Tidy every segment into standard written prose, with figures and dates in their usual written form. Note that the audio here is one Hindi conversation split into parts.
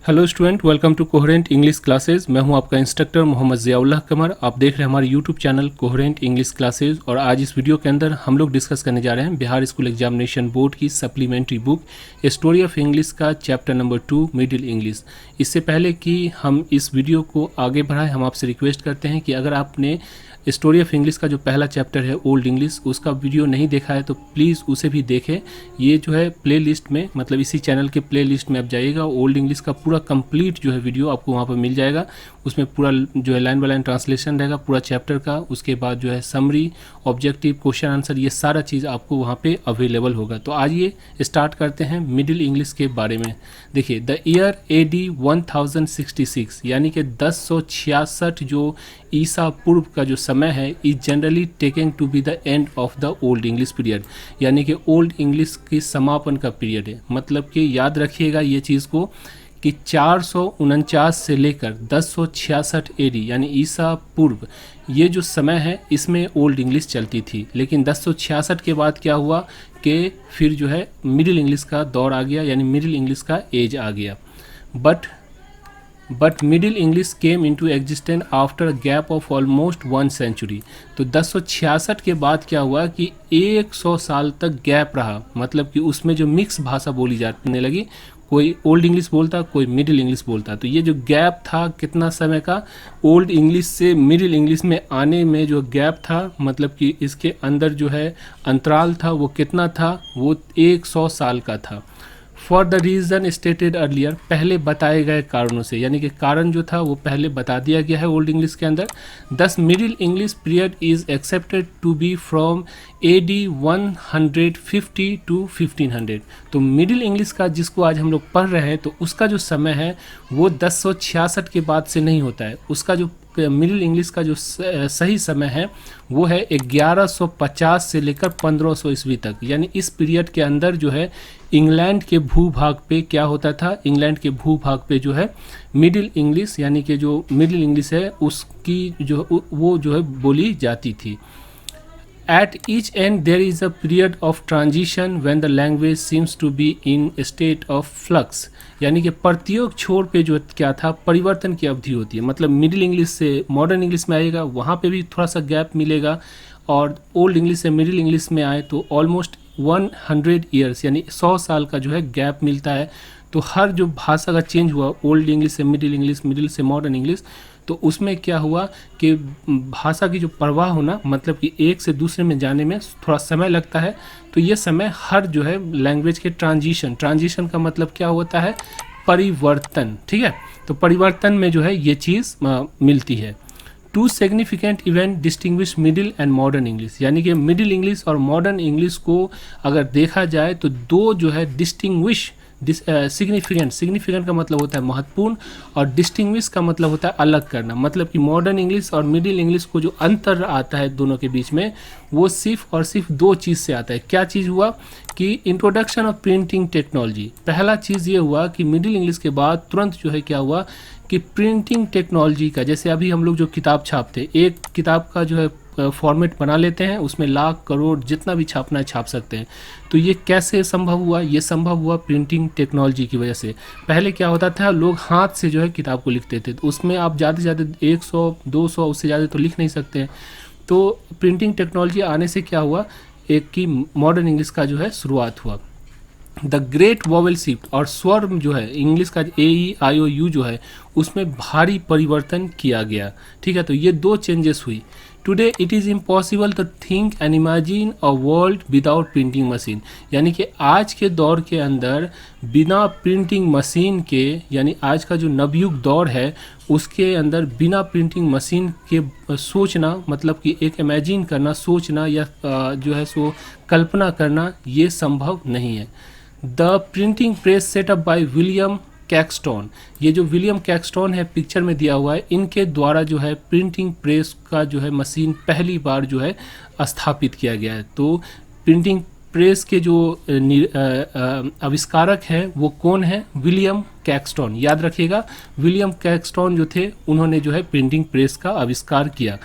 Hello student, welcome to coherent English classes. मैं हूं आपका इंस्ट्रक्टर मोहम्मद ज़ियाउल्लाह कमर। आप देख रहे हैं हमारे YouTube channel coherent English classes. और आज इस वीडियो के अंदर हम लोग डिस्कस करने जा रहे हैं बिहार स्कूल एग्जामिनेशन बोर्ड की supplementary book story of English का चैप्टर नंबर 2 मिडिल इंग्लिश। इससे पहले कि हम इस वीडियो को आगे बढ़ाएं, हम आपसे रिक्वेस्ट करते हैं कि अगर आपने स्टोरी ऑफ इंग्लिश का जो पहला चैप्टर है ओल्ड इंग्लिश, उसका वीडियो नहीं देखा है तो प्लीज़ उसे भी देखें। ये जो है प्ले लिस्ट में, मतलब इसी चैनल के प्ले लिस्ट में आप जाइएगा, ओल्ड इंग्लिश का पूरा कंप्लीट जो है वीडियो आपको वहाँ पर मिल जाएगा। उसमें पूरा जो है लाइन बाय लाइन ट्रांसलेशन रहेगा पूरा चैप्टर का। उसके बाद जो है समरी, ऑब्जेक्टिव, क्वेश्चन आंसर, ये सारा चीज़ आपको वहाँ पे अवेलेबल होगा। तो आइए स्टार्ट करते हैं मिडिल इंग्लिश के बारे में। देखिए, द ईयर AD 1066 यानी कि 1066 जो ईसा पूर्व का जो समय है, is generally taken to be the end of the old English period, यानी कि ओल्ड इंग्लिश की समापन का पीरियड है। मतलब कि याद रखिएगा ये चीज़ को कि 449 से लेकर 1066 AD यानी ईसा पूर्व, ये जो समय है इसमें ओल्ड इंग्लिश चलती थी। लेकिन 1066 के बाद क्या हुआ कि फिर जो है मिडिल इंग्लिश का दौर आ गया, यानी मिडिल इंग्लिश का एज आ गया। But middle English came into existence after a gap of almost 1 century. तो 1066 के बाद क्या हुआ कि 100 साल तक गैप रहा, मतलब कि उसमें जो मिक्स भाषा बोली जाने लगी, कोई ओल्ड इंग्लिश बोलता, कोई मिडिल इंग्लिश बोलता। तो ये जो गैप था कितना समय का, ओल्ड इंग्लिश से मिडिल इंग्लिश में आने में जो गैप था, मतलब कि इसके अंदर जो है अंतराल था, वो कितना था, वो 100 साल का था। For the reason stated earlier, पहले बताए गए कारणों से, यानी कि कारण जो था वो पहले बता दिया गया है ओल्ड इंग्लिश के अंदर। This middle English period is accepted to be from AD 150 to 1500। तो मिडिल इंग्लिश का जिसको आज हम लोग पढ़ रहे हैं, तो उसका जो समय है वो 1066 के बाद से नहीं होता है। उसका जो मिडिल इंग्लिश का जो सही समय है वो है 1150 से लेकर 1500 ईस्वी तक। यानी इस पीरियड के अंदर जो है इंग्लैंड के भूभाग पे क्या होता था, इंग्लैंड के भूभाग पे जो है मिडिल इंग्लिश, यानी कि जो मिडिल इंग्लिश है उसकी जो वो जो है बोली जाती थी। At each end there is a period of transition when the language seems to be in a state of flux, यानी कि प्रत्येक छोर पे जो क्या था परिवर्तन की अवधि होती है। मतलब मिडिल इंग्लिश से मॉडर्न इंग्लिश में आएगा, वहाँ पे भी थोड़ा सा गैप मिलेगा, और ओल्ड इंग्लिश से मिडिल इंग्लिश में आए तो ऑलमोस्ट 100 ईयर्स यानी 100 साल का जो है गैप मिलता है। तो हर जो भाषा का चेंज हुआ, ओल्ड इंग्लिश से मिडिल इंग्लिश, मिडिल से मॉडर्न इंग्लिश, तो उसमें क्या हुआ कि भाषा की जो प्रवाह होना, मतलब कि एक से दूसरे में जाने में थोड़ा समय लगता है। तो ये समय हर जो है लैंग्वेज के ट्रांजिशन का मतलब क्या होता है, परिवर्तन। ठीक है, तो परिवर्तन में जो है ये चीज़ मिलती है। Two significant event distinguish middle and modern English, यानी कि मिडिल इंग्लिश और मॉडर्न इंग्लिश को अगर देखा जाए तो दो जो है डिस्टिंग्विश, सिग्निफिकेंट का मतलब होता है महत्वपूर्ण, और डिस्टिंग्विश का मतलब होता है अलग करना। मतलब कि मॉडर्न इंग्लिश और मिडिल इंग्लिश को जो अंतर आता है दोनों के बीच में, वो सिर्फ और सिर्फ दो चीज़ से आता है। क्या चीज़ हुआ कि इंट्रोडक्शन ऑफ प्रिंटिंग टेक्नोलॉजी। पहला चीज़ ये हुआ कि मिडिल इंग्लिश के बाद तुरंत जो है क्या हुआ कि प्रिंटिंग टेक्नोलॉजी का, जैसे अभी हम लोग जो किताब छापते, एक किताब का जो है फॉर्मेट बना लेते हैं, उसमें लाख करोड़ जितना भी छापना है छाप सकते हैं। तो ये कैसे संभव हुआ, ये संभव हुआ प्रिंटिंग टेक्नोलॉजी की वजह से। पहले क्या होता था, लोग हाथ से जो है किताब को लिखते थे, तो उसमें आप ज़्यादा से ज़्यादा 100 200 उससे ज़्यादा तो लिख नहीं सकते हैं। तो प्रिंटिंग टेक्नोलॉजी आने से क्या हुआ, एक की मॉडर्न इंग्लिश का जो है शुरुआत हुआ। द ग्रेट वॉवेल शिफ्ट, और स्वर जो है इंग्लिश का AEIOU जो है उसमें भारी परिवर्तन किया गया। ठीक है, तो ये दो चेंजेस हुई। Today it is impossible to think and imagine a world without printing machine, यानी कि आज के दौर के अंदर बिना प्रिंटिंग मशीन के, यानी आज का जो नवयुग दौर है उसके अंदर बिना प्रिंटिंग मशीन के सोचना, मतलब कि एक इमेजिन करना, सोचना या जो है सो कल्पना करना, ये संभव नहीं है। The printing press setup by William Caxton, ये जो विलियम कैक्सटन है पिक्चर में दिया हुआ है, इनके द्वारा जो है प्रिंटिंग प्रेस का जो है मशीन पहली बार जो है स्थापित किया गया है। तो प्रिंटिंग प्रेस के जो आविष्कारक हैं वो कौन है, विलियम कैक्सटन। याद रखिएगा, विलियम कैक्सटन जो थे उन्होंने जो है प्रिंटिंग प्रेस का आविष्कार किया।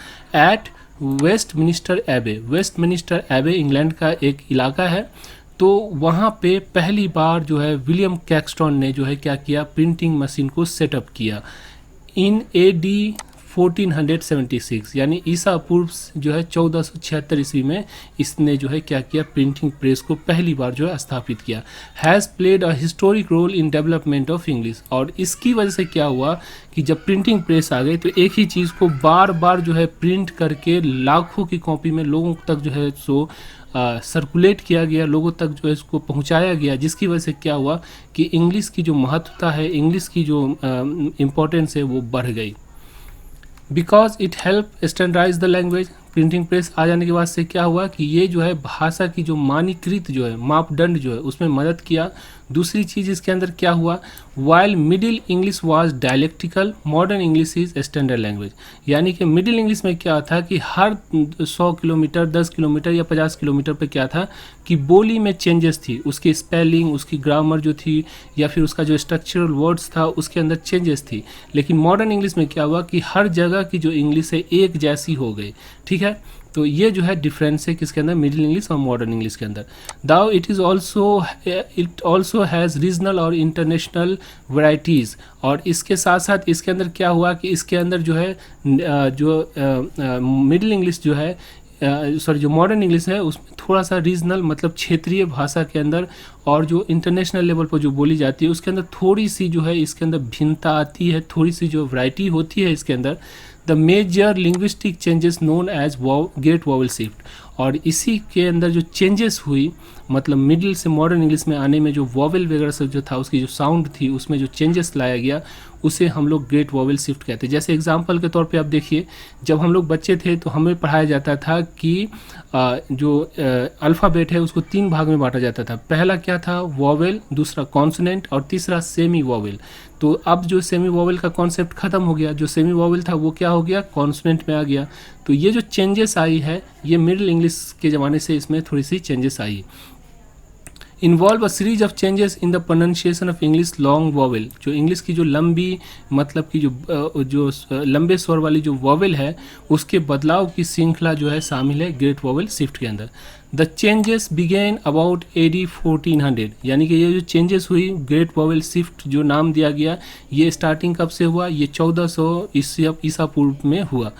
एट वेस्टमिनिस्टर एबे, वेस्टमिनिस्टर एबे इंग्लैंड का एक इलाका है, तो वहाँ पे पहली बार जो है विलियम कैक्सटन ने जो है क्या किया, प्रिंटिंग मशीन को सेटअप किया इन AD 1476, यानी ईसा पूर्व जो है 1476 ईस्वी में इसने जो है क्या किया, प्रिंटिंग प्रेस को पहली बार जो है स्थापित किया। Has played a historic role in development of English. और इसकी वजह से क्या हुआ कि जब प्रिंटिंग प्रेस आ गई तो एक ही चीज़ को बार बार जो है प्रिंट करके लाखों की कॉपी में लोगों तक जो है सो सर्कुलेट किया गया, लोगों तक जो है इसको पहुंचाया गया, जिसकी वजह से क्या हुआ कि इंग्लिश की जो महत्वता है, इंग्लिश की जो इम्पोर्टेंस है वो बढ़ गई। Because it help standardise the language. Printing press आ जाने के बाद से क्या हुआ कि ये जो है भाषा की जो मानकीकृत जो है मापदंड जो है उसमें मदद किया। दूसरी चीज़ इसके अंदर क्या हुआ, while middle English was dialectical, modern English is standard language. यानी कि मिडिल इंग्लिश में क्या था कि हर 100 किलोमीटर 10 किलोमीटर या 50 किलोमीटर पे क्या था कि बोली में चेंजेस थी, उसकी स्पेलिंग, उसकी ग्रामर जो थी या फिर उसका जो स्ट्रक्चरल वर्ड्स था उसके अंदर चेंजेस थी। लेकिन मॉडर्न इंग्लिश में क्या हुआ कि हर जगह की जो इंग्लिश है एक जैसी हो गई। ठीक है, तो ये जो है डिफरेंस है किसके अंदर, मिडिल इंग्लिश और मॉडर्न इंग्लिश के अंदर। दाउ इट ऑल्सो हैज़ रीजनल और इंटरनेशनल वैरायटीज़। और इसके साथ साथ इसके अंदर क्या हुआ कि इसके अंदर जो है मिडिल इंग्लिश जो है जो मॉडर्न इंग्लिश है उसमें थोड़ा सा रीजनल मतलब क्षेत्रीय भाषा के अंदर और जो इंटरनेशनल लेवल पर जो बोली जाती है उसके अंदर थोड़ी सी जो है इसके अंदर भिन्नता आती है, थोड़ी सी जो वैरायटी होती है इसके अंदर। The major linguistic changes known as great vowel shift. और इसी के अंदर जो चेंजेस हुई मतलब मिडिल से मॉडर्न इंग्लिश में आने में जो वॉवल वगैरह से जो था उसकी जो साउंड थी उसमें जो चेंजेस लाया गया उसे हम लोग ग्रेट वॉवल शिफ्ट कहते हैं। जैसे एग्जांपल के तौर पे आप देखिए, जब हम लोग बच्चे थे तो हमें पढ़ाया जाता था कि जो अल्फ़ाबेट है उसको 3 भाग में बांटा जाता था। पहला क्या था, वॉवेल, दूसरा कॉन्सोनेंट और तीसरा सेमी वॉवेल। तो अब जो सेमी वॉवेल का कॉन्सेप्ट ख़त्म हो गया, जो सेमी वॉवेल था वो क्या हो गया, कॉन्सोनेंट में आ गया। तो ये जो चेंजेस आई है ये मिडिल इंग्लिश के ज़माने से इसमें थोड़ी सी चेंजेस आई। Involve a series of changes in the pronunciation of English long vowel. जो इंग्लिश की जो लंबी मतलब की जो लंबे स्वर वाली जो वॉवेल है उसके बदलाव की श्रृंखला जो है शामिल है ग्रेट वॉवेल शिफ्ट के अंदर। The changes began about AD 1400। यानी कि ये जो चेंजेस हुई ग्रेट वॉवेल शिफ्ट जो नाम दिया गया ये स्टार्टिंग कब से हुआ, ये 1400 ईसा पूर्व में हुआ।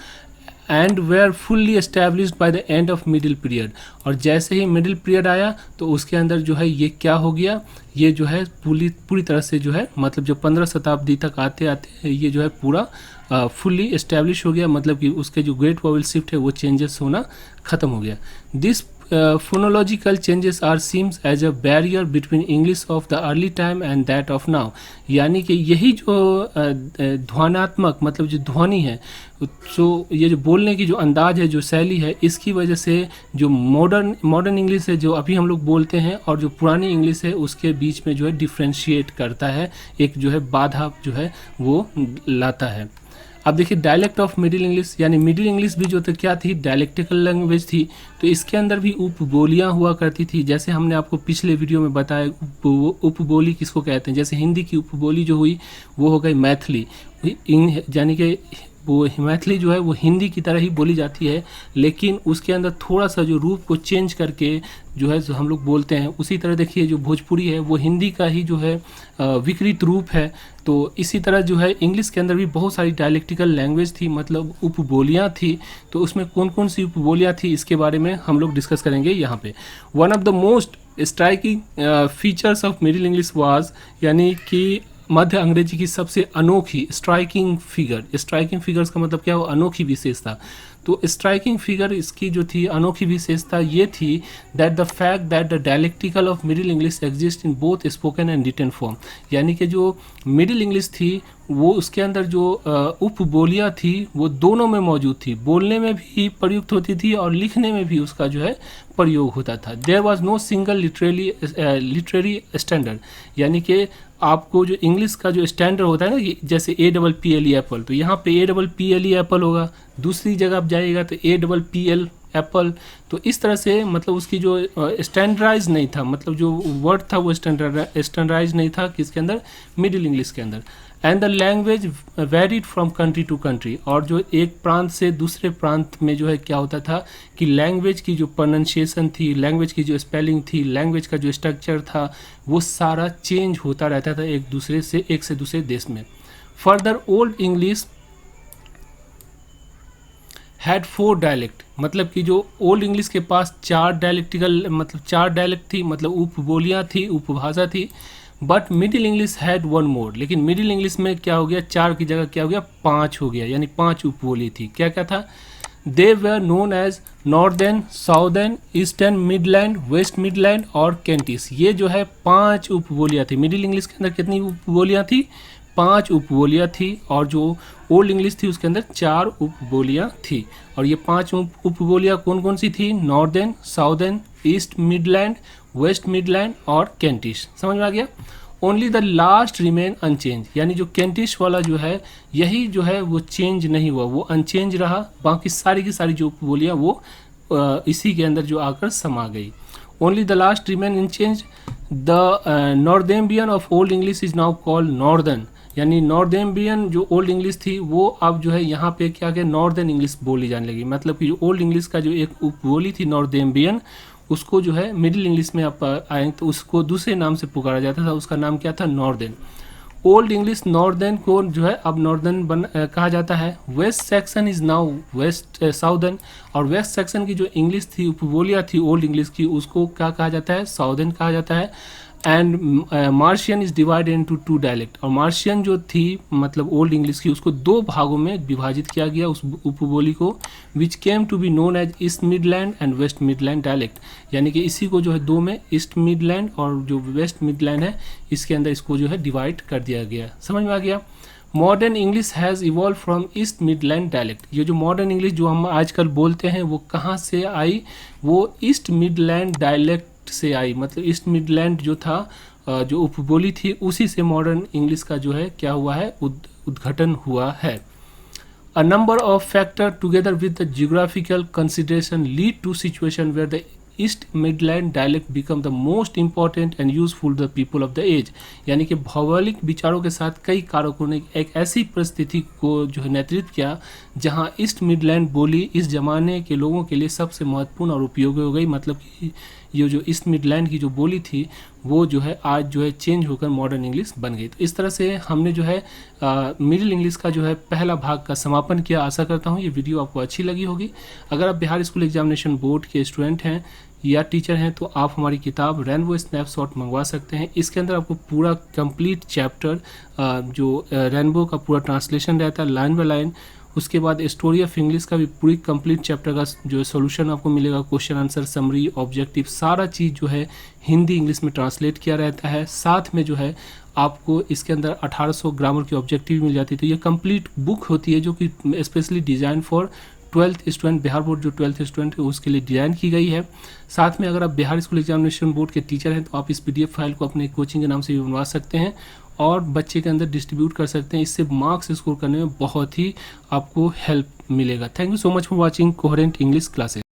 And were fully established by the end of middle period. और जैसे ही मिडिल पीरियड आया तो उसके अंदर जो है ये क्या हो गया, ये जो है पूरी तरह से जो है मतलब जो 15 शताब्दी तक आते आते ये जो है पूरा फुल्ली एस्टेब्लिश हो गया। मतलब कि उसके जो ग्रेट वॉवेल शिफ्ट है वो चेंजेस होना ख़त्म हो गया। This phonological changes are seems as a barrier between English of the early time and that of now। यानी कि यही जो ध्वनात्मक मतलब जो ध्वनि है तो ये जो बोलने की जो अंदाज है, जो शैली है, इसकी वजह से जो मॉडर्न इंग्लिश है जो अभी हम लोग बोलते हैं और जो पुरानी इंग्लिश है उसके बीच में जो है डिफ्रेंशिएट करता है, एक जो है बाधा जो है वो लाता है। अब देखिए डायलेक्ट ऑफ मिडिल इंग्लिश, यानी मिडिल इंग्लिश भी जो तो क्या थी, डायलेक्टिकल लैंग्वेज थी। तो इसके अंदर भी उपबोलियाँ हुआ करती थी। जैसे हमने आपको पिछले वीडियो में बताया उपबोली किसको कहते हैं। जैसे हिंदी की उपबोली जो हुई वो हो गई मैथिली, यानी कि वो मैथिली जो है वो हिंदी की तरह ही बोली जाती है, लेकिन उसके अंदर थोड़ा सा जो रूप को चेंज करके जो है जो हम लोग बोलते हैं। उसी तरह देखिए जो भोजपुरी है वो हिंदी का ही जो है विकृत रूप है। तो इसी तरह जो है इंग्लिश के अंदर भी बहुत सारी डायलेक्टिकल लैंग्वेज थी, मतलब उपबोलियाँ थी। तो उसमें कौन कौन सी उपबोलियाँ थी इसके बारे में हम लोग डिस्कस करेंगे यहाँ पे। One of the most striking features of middle English was, यानी कि मध्य अंग्रेजी की सबसे अनोखी स्ट्राइकिंग फिगर्स का मतलब क्या हो, अनोखी विशेषता। तो स्ट्राइकिंग फिगर इसकी जो थी अनोखी विशेषता ये थी that the fact that the dialectical of middle English exist in both spoken and written form. यानी कि जो मिडिल इंग्लिश थी वो उसके अंदर जो उपबोलियाँ थी वो दोनों में मौजूद थी, बोलने में भी प्रयुक्त होती थी और लिखने में भी उसका जो है प्रयोग होता था। There was no single literary standard. यानी कि आपको जो इंग्लिश का जो स्टैंडर्ड होता है ना, जैसे APPLE एप्पल, तो यहाँ पे APPLE एप्पल होगा, दूसरी जगह आप जाइएगा तो APPL एप्पल। तो इस तरह से मतलब उसकी जो स्टैंडर्डाइज नहीं था, मतलब जो वर्ड था वो स्टैंडर्डाइज नहीं था किसके अंदर, मिडिल इंग्लिश के अंदर। And the language varied from country to country, और जो एक प्रांत से दूसरे प्रांत में जो है क्या होता था कि लैंग्वेज की जो प्रोनाउंसिएशन थी, लैंग्वेज की जो स्पेलिंग थी, लैंग्वेज का जो स्ट्रक्चर था, वो सारा चेंज होता रहता था एक से दूसरे देश में। Further old English had 4 dialect, मतलब कि जो ओल्ड इंग्लिश के पास 4 डायलेक्टिकल मतलब 4 डायलेक्ट थी, मतलब उपबोलियाँ थी, उपभाषा थी। बट मिडिल इंग्लिश हैड 1 मोर, लेकिन मिडिल इंग्लिश में क्या हो गया, 4 की जगह क्या हो गया, 5 हो गया, यानी 5 उपबोली थी। क्या क्या था, they were known as northern, southern, eastern, midland, west midland और कैंटिस। ये जो है 5 उपबोलियाँ थी। मिडिल इंग्लिश के अंदर कितनी उपबोलियाँ थी, 5 उपबोलियाँ थी, और जो ओल्ड इंग्लिश थी उसके अंदर 4 उपबोलियाँ थी। और ये 5 उपबोलियाँ कौन कौन सी थी, northern, southern, east midland, west midland और कैंटिश। समझ में आ गया। Only the last remain unchanged, यानी जो कैंटिश वाला जो है यही जो है वो चेंज नहीं हुआ, वो अनचेंज रहा। बाकी सारी की सारी जो उपबोलियाँ वो इसी के अंदर जो आकर समा गई। Only the last remain unchanged. The Northumbrian of Old English is now called northern, यानी नॉर्देम्बियन जो ओल्ड इंग्लिश थी वो अब जो है यहाँ पे क्या क्या नॉर्दर्न इंग्लिश बोली जाने लगी। मतलब कि जो ओल्ड इंग्लिश का जो एक उपबोली थी नॉर्देम्बियन, उसको जो है मिडिल इंग्लिश में आप आए तो उसको दूसरे नाम से पुकारा जाता था, उसका नाम क्या था, नॉर्दर्न। ओल्ड इंग्लिश नॉर्दर्न को जो है अब नॉर्दर्न कहा जाता है। West section is now west southern, और वेस्ट सेक्शन की जो इंग्लिश थी, उपबोलियाँ थी ओल्ड इंग्लिश की, उसको क्या कहा जाता है, साउदर्न कहा जाता है। And Martian is divided into 2 dialect, और मार्शियन जो थी मतलब ओल्ड इंग्लिश की, उसको 2 भागों में विभाजित किया गया उस उपबोली को, which came to be known as East Midland and West Midland dialect. यानी कि इसी को जो है 2 में, ईस्ट मिडलैंड और जो वेस्ट मिडलैंड है, इसके अंदर इसको जो है डिवाइड कर दिया गया। समझ में आ गया। Modern English has evolve from east Midland dialect. ये जो मॉडर्न इंग्लिश जो हम आजकल बोलते हैं वो कहाँ से आई, वो ईस्ट मिडलैंड डायलेक्ट से आई। मतलब ईस्ट मिडलैंड जो था जो उपबोली थी, उसी से मॉडर्न इंग्लिश का जो है क्या हुआ है, उद्घटन हुआ है। A number of factors together with the geographical consideration lead to situation where the East Midland dialect become the most important and useful to the people of the age। यानी कि भौगोलिक विचारों के साथ कई कारकों ने एक ऐसी परिस्थिति को जो है नेतृत्व किया जहां ईस्ट मिडलैंड बोली इस जमाने के लोगों के लिए सबसे महत्वपूर्ण और उपयोगी हो गई। मतलब कि ये जो ईस्ट मिडलैंड की जो बोली थी वो जो है आज जो है चेंज होकर मॉडर्न इंग्लिश बन गई। तो इस तरह से हमने जो है मिडिल इंग्लिश का जो है पहला भाग का समापन किया। आशा करता हूँ ये वीडियो आपको अच्छी लगी होगी। अगर आप बिहार स्कूल एग्जामिनेशन बोर्ड के स्टूडेंट हैं या टीचर हैं तो आप हमारी किताब रेनबो स्नैपशॉट मंगवा सकते हैं। इसके अंदर आपको पूरा कंप्लीट चैप्टर जो रेनबो का पूरा ट्रांसलेशन रहता है लाइन बाय लाइन, उसके बाद स्टोरी ऑफ इंग्लिश का भी पूरी कंप्लीट चैप्टर का जो सॉल्यूशन आपको मिलेगा, क्वेश्चन आंसर समरी ऑब्जेक्टिव सारा चीज़ जो है हिंदी इंग्लिश में ट्रांसलेट किया रहता है। साथ में जो है आपको इसके अंदर 1800 ग्रामर की ऑब्जेक्टिव मिल जाती है। तो ये कंप्लीट बुक होती है जो कि specially design for 12th student, Bihar board जो 12th स्टूडेंट है उसके लिए डिज़ाइन की गई है। साथ में अगर आप बिहार स्कूल एग्जामिनेशन बोर्ड के टीचर हैं तो आप इस PDF फाइल को अपने कोचिंग के नाम से भी बनवा सकते हैं और बच्चे के अंदर डिस्ट्रीब्यूट कर सकते हैं। इससे मार्क्स स्कोर करने में बहुत ही आपको हेल्प मिलेगा। Thank you so much for watching coherent English classes.